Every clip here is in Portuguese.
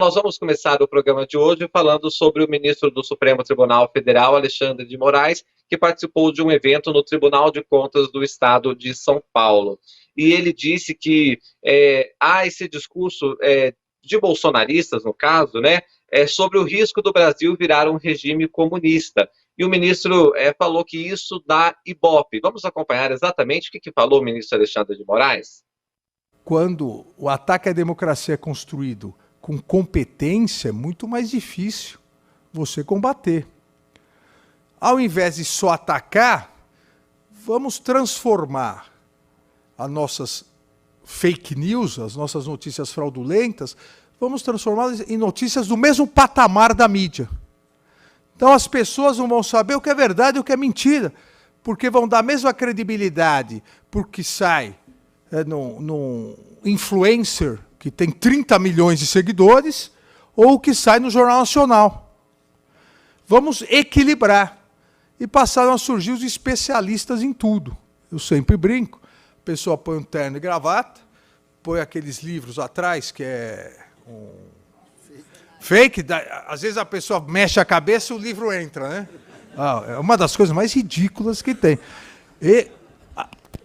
Nós vamos começar o programa de hoje falando sobre o ministro do Supremo Tribunal Federal, Alexandre de Moraes, que participou de um evento no Tribunal de Contas do Estado de São Paulo. E ele disse que há esse discurso de bolsonaristas, no caso, né, sobre o risco do Brasil virar um regime comunista. E o ministro falou que isso dá ibope. Vamos acompanhar exatamente o que falou o ministro Alexandre de Moraes? Quando o ataque à democracia é construído com competência, é muito mais difícil você combater. Ao invés de só atacar, vamos transformar as nossas fake news, as nossas notícias fraudulentas, vamos transformá-las em notícias do mesmo patamar da mídia. Então as pessoas não vão saber o que é verdade e o que é mentira, porque vão dar a mesma credibilidade porque sai num influencer que tem 30 milhões de seguidores, ou que sai no Jornal Nacional. Vamos equilibrar. E passaram a surgir os especialistas em tudo. Eu sempre brinco, a pessoa põe um terno e gravata, põe aqueles livros atrás, que é um fake, às vezes a pessoa mexe a cabeça e o livro entra, né? É uma das coisas mais ridículas que tem.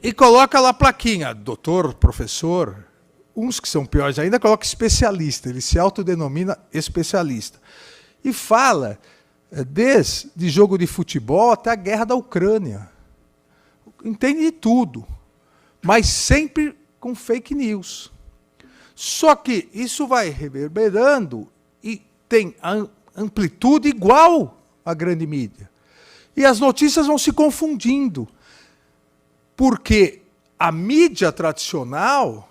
E coloca lá a plaquinha, doutor, professor. Uns que são piores ainda colocam especialista, ele se autodenomina especialista. E fala desde jogo de futebol até a guerra da Ucrânia. Entende de tudo, mas sempre com fake news. Só que isso vai reverberando e tem amplitude igual à grande mídia. E as notícias vão se confundindo, porque a mídia tradicional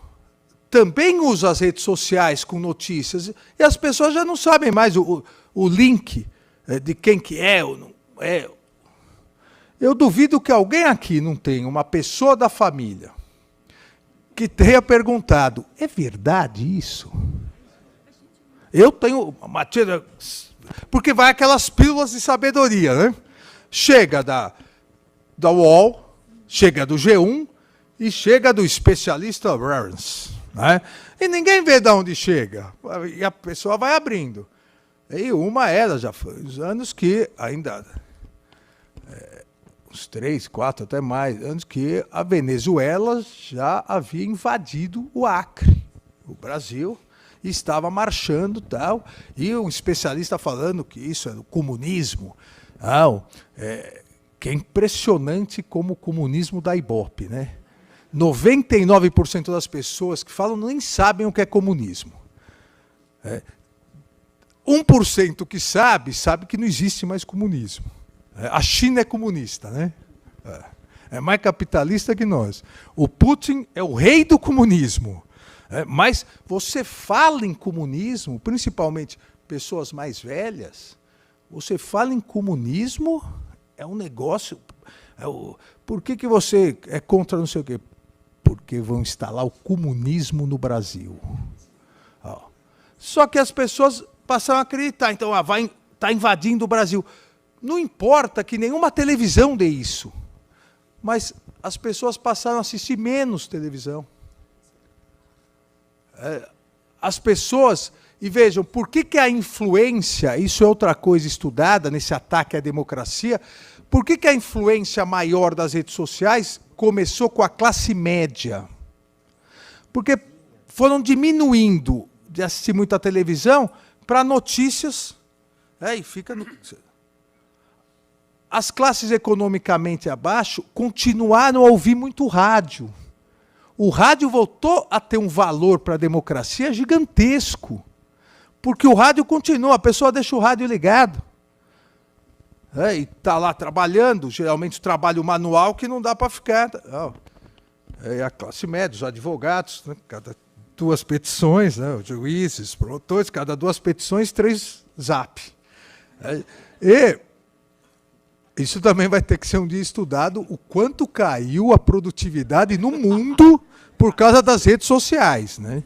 também usa as redes sociais com notícias, e as pessoas já não sabem mais o link de quem que é ou não é. Eu duvido que alguém aqui não tenha uma pessoa da família que tenha perguntado, é verdade isso? Eu tenho uma tia, porque vai aquelas pílulas de sabedoria, né? Chega da UOL, chega do G1 e chega do especialista Lawrence. Né? E ninguém vê de onde chega. E a pessoa vai abrindo. E uma era, já foi uns anos que ainda, uns 3, 4, até mais, anos que a Venezuela já havia invadido o Acre, o Brasil, e estava marchando tal. E um especialista falando que isso é o comunismo. Que é impressionante como o comunismo dá ibope, né? 99% das pessoas que falam nem sabem o que é comunismo. 1% que sabe que não existe mais comunismo. A China é comunista, né? É mais capitalista que nós. O Putin é o rei do comunismo. Mas você fala em comunismo, principalmente pessoas mais velhas, você fala em comunismo, é um negócio... Por que você é contra não sei o quê? Porque vão instalar o comunismo no Brasil. Só que as pessoas passaram a acreditar. Então, está invadindo o Brasil. Não importa que nenhuma televisão dê isso. Mas as pessoas passaram a assistir menos televisão. As pessoas... E vejam, por que a influência, isso é outra coisa estudada nesse ataque à democracia, por que a influência maior das redes sociais começou com a classe média? Porque foram diminuindo de assistir muita televisão para notícias. E fica As classes economicamente abaixo continuaram a ouvir muito rádio. O rádio voltou a ter um valor para a democracia gigantesco. Porque o rádio continua, a pessoa deixa o rádio ligado. E está lá trabalhando, geralmente trabalho manual que não dá para ficar. A classe média, os advogados, né, cada 2 petições, né, os juízes, promotores, cada 2 petições, 3 zap. E isso também vai ter que ser um dia estudado, o quanto caiu a produtividade no mundo por causa das redes sociais, né?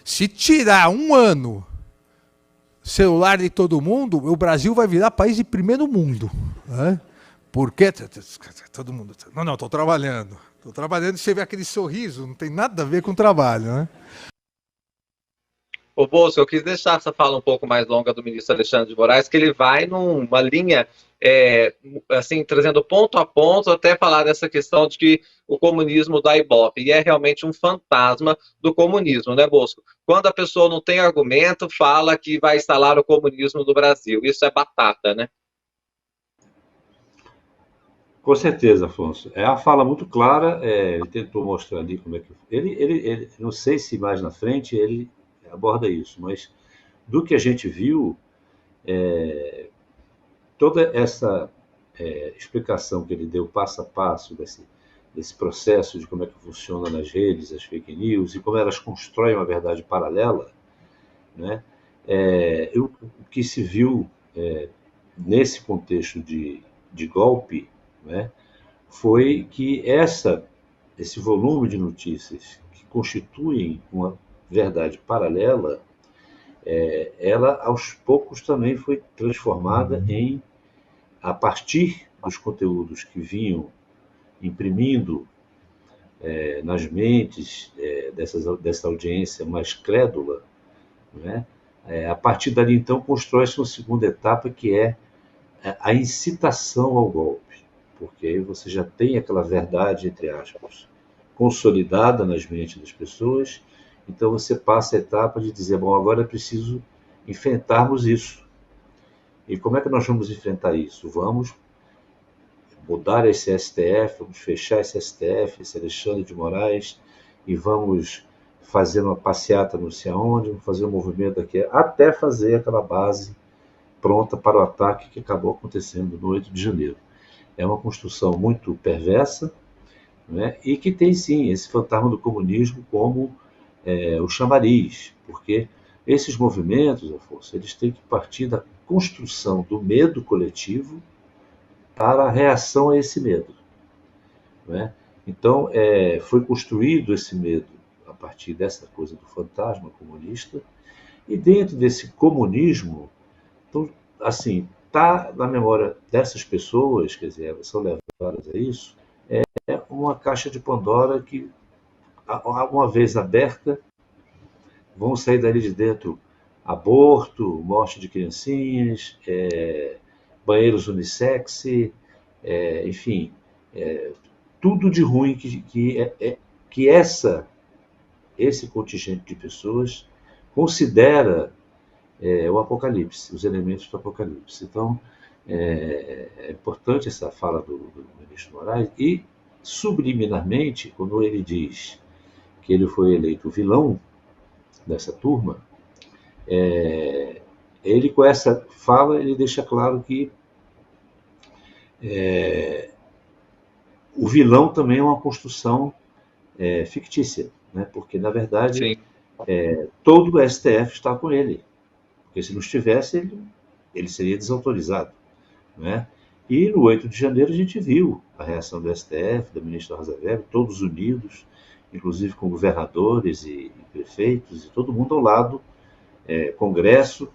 Se tirar um ano celular de todo mundo, o Brasil vai virar país de primeiro mundo. Né? Porque todo mundo... Não, estou trabalhando. Você vê aquele sorriso, não tem nada a ver com trabalho. Né? Ô, Bosco, eu quis deixar essa fala um pouco mais longa do ministro Alexandre de Moraes, que ele vai numa linha, assim, trazendo ponto a ponto, até falar dessa questão de que o comunismo dá ibope, e é realmente um fantasma do comunismo, né, Bosco? Quando a pessoa não tem argumento, fala que vai instalar o comunismo no Brasil. Isso é batata, né? Com certeza, Afonso. É uma fala muito clara. Ele tentou mostrar ali como é que. Não sei se mais na frente ele aborda isso, mas do que a gente viu, toda essa explicação que ele deu passo a passo desse processo de como é que funciona nas redes, as fake news, e como elas constroem uma verdade paralela, né? O que se viu nesse contexto de golpe, né, foi que esse volume de notícias que constituem uma verdade paralela, ela aos poucos também foi transformada a partir dos conteúdos que vinham imprimindo nas mentes dessa audiência mais crédula, né? A partir dali, então, constrói-se uma segunda etapa, que é a incitação ao golpe, porque aí você já tem aquela verdade, entre aspas, consolidada nas mentes das pessoas, então você passa a etapa de dizer, bom, agora é preciso enfrentarmos isso. E como é que nós vamos enfrentar isso? Vamos mudar esse STF, vamos fechar esse STF, esse Alexandre de Moraes, e vamos fazer uma passeata não sei aonde, vamos fazer um movimento aqui, até fazer aquela base pronta para o ataque que acabou acontecendo no 8 de janeiro. É uma construção muito perversa, né, e que tem, sim, esse fantasma do comunismo como o chamariz, porque esses movimentos, Afonso, eles têm que partir da construção do medo coletivo para a reação a esse medo, né? Então, foi construído esse medo a partir dessa coisa do fantasma comunista, e dentro desse comunismo, então, assim, está na memória dessas pessoas, quer dizer, elas são levadas a isso, uma caixa de Pandora que, uma vez aberta, vão sair dali de dentro aborto, morte de criancinhas, banheiros unissex, enfim, tudo de ruim que esse contingente de pessoas considera o apocalipse, os elementos do apocalipse. Então, é importante essa fala do ministro Moraes, e subliminarmente, quando ele diz que ele foi eleito vilão dessa turma, ele, com essa fala, ele deixa claro que o vilão também é uma construção fictícia, né? Porque, na verdade, todo o STF está com ele. Porque se não estivesse, ele seria desautorizado, né? E no 8 de janeiro a gente viu a reação do STF, da ministra Rosa Weber, todos unidos, inclusive com governadores e prefeitos, e todo mundo ao lado, Congresso,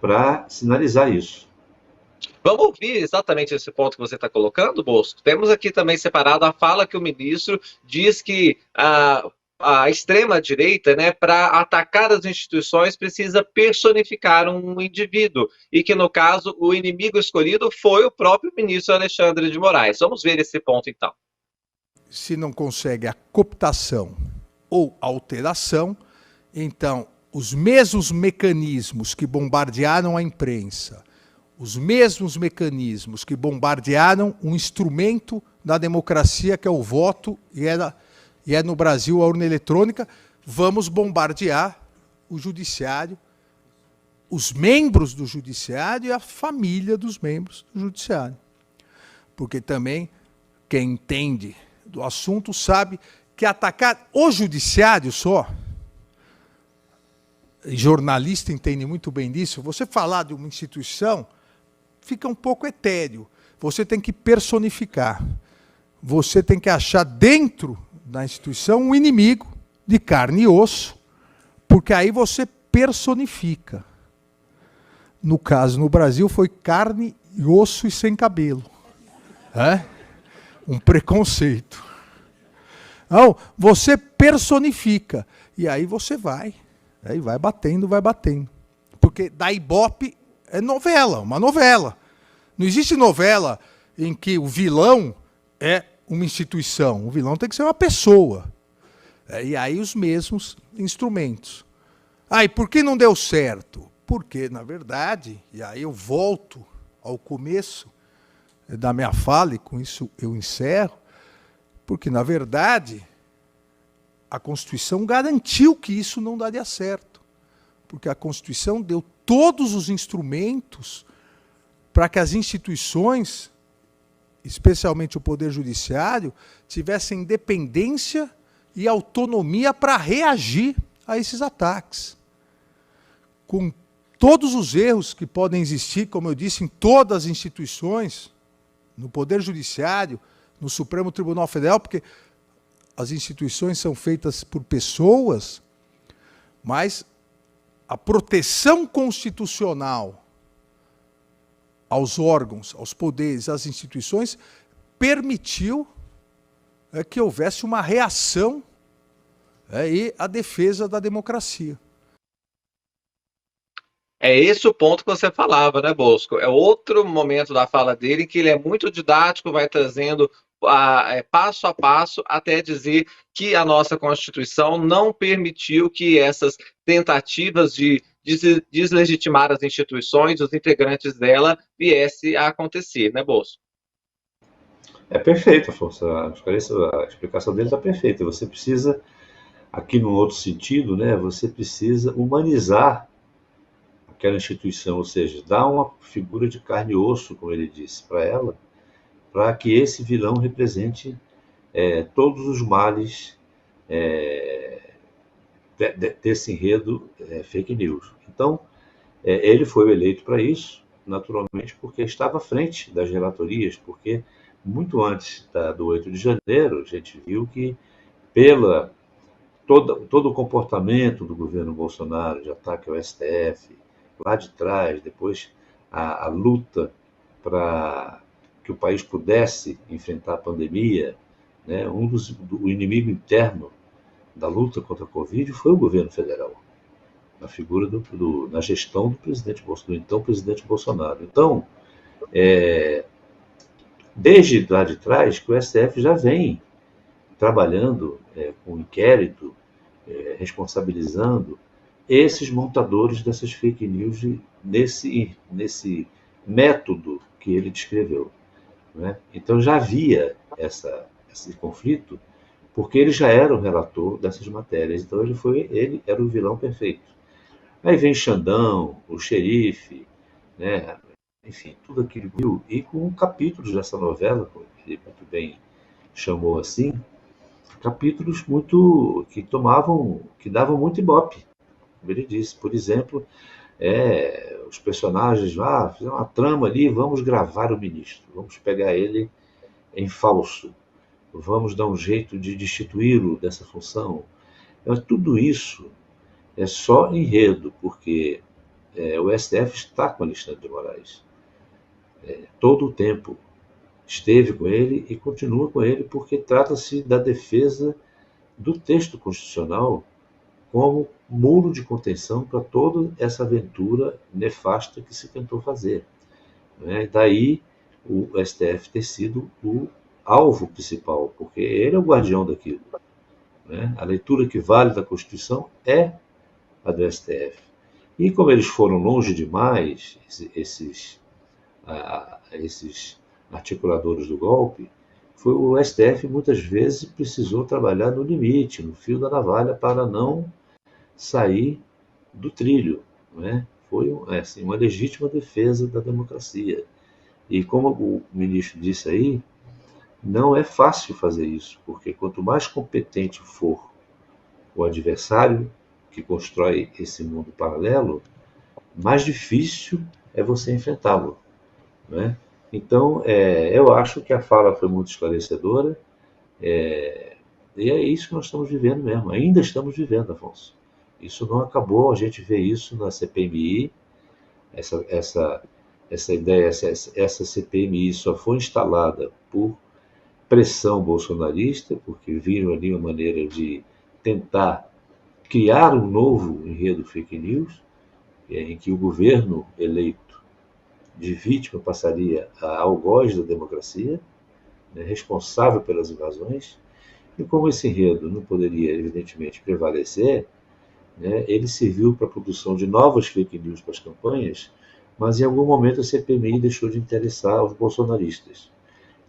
para sinalizar isso. Vamos ouvir exatamente esse ponto que você está colocando, Bosco? Temos aqui também separado a fala que o ministro diz que a extrema-direita, né, para atacar as instituições, precisa personificar um indivíduo, e que, no caso, o inimigo escolhido foi o próprio ministro Alexandre de Moraes. Vamos ver esse ponto, então. Se não consegue a cooptação ou alteração, então os mesmos mecanismos que bombardearam a imprensa, os mesmos mecanismos que bombardearam um instrumento da democracia, que é o voto, e é no Brasil a urna eletrônica, vamos bombardear o judiciário, os membros do judiciário e a família dos membros do judiciário. Porque também quem entende do assunto sabe que atacar o judiciário só, jornalista entende muito bem disso, você falar de uma instituição fica um pouco etéreo. Você tem que personificar. Você tem que achar dentro da instituição um inimigo de carne e osso, porque aí você personifica. No caso, no Brasil, foi carne e osso e sem cabelo. Um preconceito. Então, você personifica. E aí você vai E vai batendo, vai batendo. Porque da Ibope é novela, uma novela. Não existe novela em que o vilão é uma instituição. O vilão tem que ser uma pessoa. E aí os mesmos instrumentos. E por que não deu certo? Porque, na verdade, e aí eu volto ao começo da minha fala, e com isso eu encerro, porque, na verdade, a Constituição garantiu que isso não daria certo. Porque a Constituição deu todos os instrumentos para que as instituições, especialmente o Poder Judiciário, tivessem independência e autonomia para reagir a esses ataques. Com todos os erros que podem existir, como eu disse, em todas as instituições, no Poder Judiciário, no Supremo Tribunal Federal, porque as instituições são feitas por pessoas, mas a proteção constitucional aos órgãos, aos poderes, às instituições, permitiu que houvesse uma reação e a defesa da democracia. É esse o ponto que você falava, né, Bosco? É outro momento da fala dele em que ele é muito didático, vai trazendo passo a passo até dizer que a nossa Constituição não permitiu que essas tentativas de deslegitimar as instituições, os integrantes dela, viesse a acontecer, né, Bosco? É perfeito, Afonso. A explicação dele está perfeita. Você precisa, aqui num outro sentido, né, você precisa humanizar aquela instituição, ou seja, dar uma figura de carne e osso, como ele disse, para ela, para que esse vilão represente todos os males desse enredo fake news. Então, ele foi eleito para isso, naturalmente, porque estava à frente das relatorias, porque muito antes do 8 de janeiro, a gente viu que, pela todo o comportamento do governo Bolsonaro de ataque ao STF, lá de trás, depois a luta para que o país pudesse enfrentar a pandemia, né? O inimigo interno da luta contra a Covid foi o governo federal, na figura na gestão do então presidente Bolsonaro. Então, desde lá de trás, que o STF já vem trabalhando com inquérito, responsabilizando esses montadores dessas fake news nesse método que ele descreveu, né? Então já havia esse conflito, porque ele já era o relator dessas matérias, então ele era o vilão perfeito. Aí vem Xandão, o xerife, né? Enfim, tudo aquilo viu, e com capítulos dessa novela, como ele muito bem chamou assim, capítulos que davam muito ibope. Como ele disse, por exemplo, os personagens lá fizeram uma trama ali, vamos gravar o ministro, vamos pegar ele em falso, vamos dar um jeito de destituí-lo dessa função. Mas tudo isso é só enredo, porque o STF está com Alexandre de Moraes. Todo o tempo esteve com ele e continua com ele, porque trata-se da defesa do texto constitucional como muro de contenção para toda essa aventura nefasta que se tentou fazer, né? Daí o STF ter sido o alvo principal, porque ele é o guardião daquilo, né? A leitura que vale da Constituição é a do STF. E como eles foram longe demais, esses articuladores do golpe, o STF muitas vezes precisou trabalhar no limite, no fio da navalha, para não sair do trilho, né? Foi assim, uma legítima defesa da democracia. E como o ministro disse aí, não é fácil fazer isso, porque quanto mais competente for o adversário que constrói esse mundo paralelo, mais difícil é você enfrentá-lo, né? Então, eu acho que a fala foi muito esclarecedora, e é isso que nós estamos vivendo mesmo, ainda estamos vivendo, Afonso. Isso não acabou, a gente vê isso na CPMI, essa ideia, essa CPMI só foi instalada por pressão bolsonarista, porque viram ali uma maneira de tentar criar um novo enredo fake news, em que o governo eleito de vítima passaria a algoz da democracia, né, responsável pelas invasões, e como esse enredo não poderia, evidentemente, prevalecer, né, ele serviu para a produção de novas fake news para as campanhas, mas em algum momento a CPMI deixou de interessar aos bolsonaristas.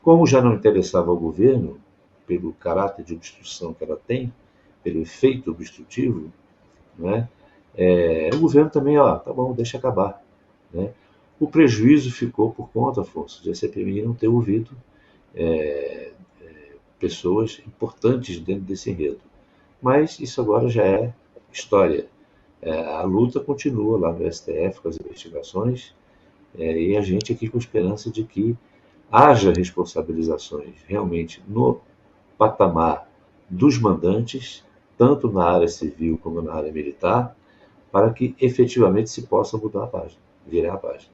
Como já não interessava ao governo, pelo caráter de obstrução que ela tem, pelo efeito obstrutivo, né, o governo também, tá bom, deixa acabar. Né? O prejuízo ficou por conta, Afonso, de a CPMI não ter ouvido pessoas importantes dentro desse enredo. Mas isso agora já é história. A luta continua lá no STF com as investigações, e a gente aqui com esperança de que haja responsabilizações realmente no patamar dos mandantes, tanto na área civil como na área militar, para que efetivamente se possa mudar a página, virar a página.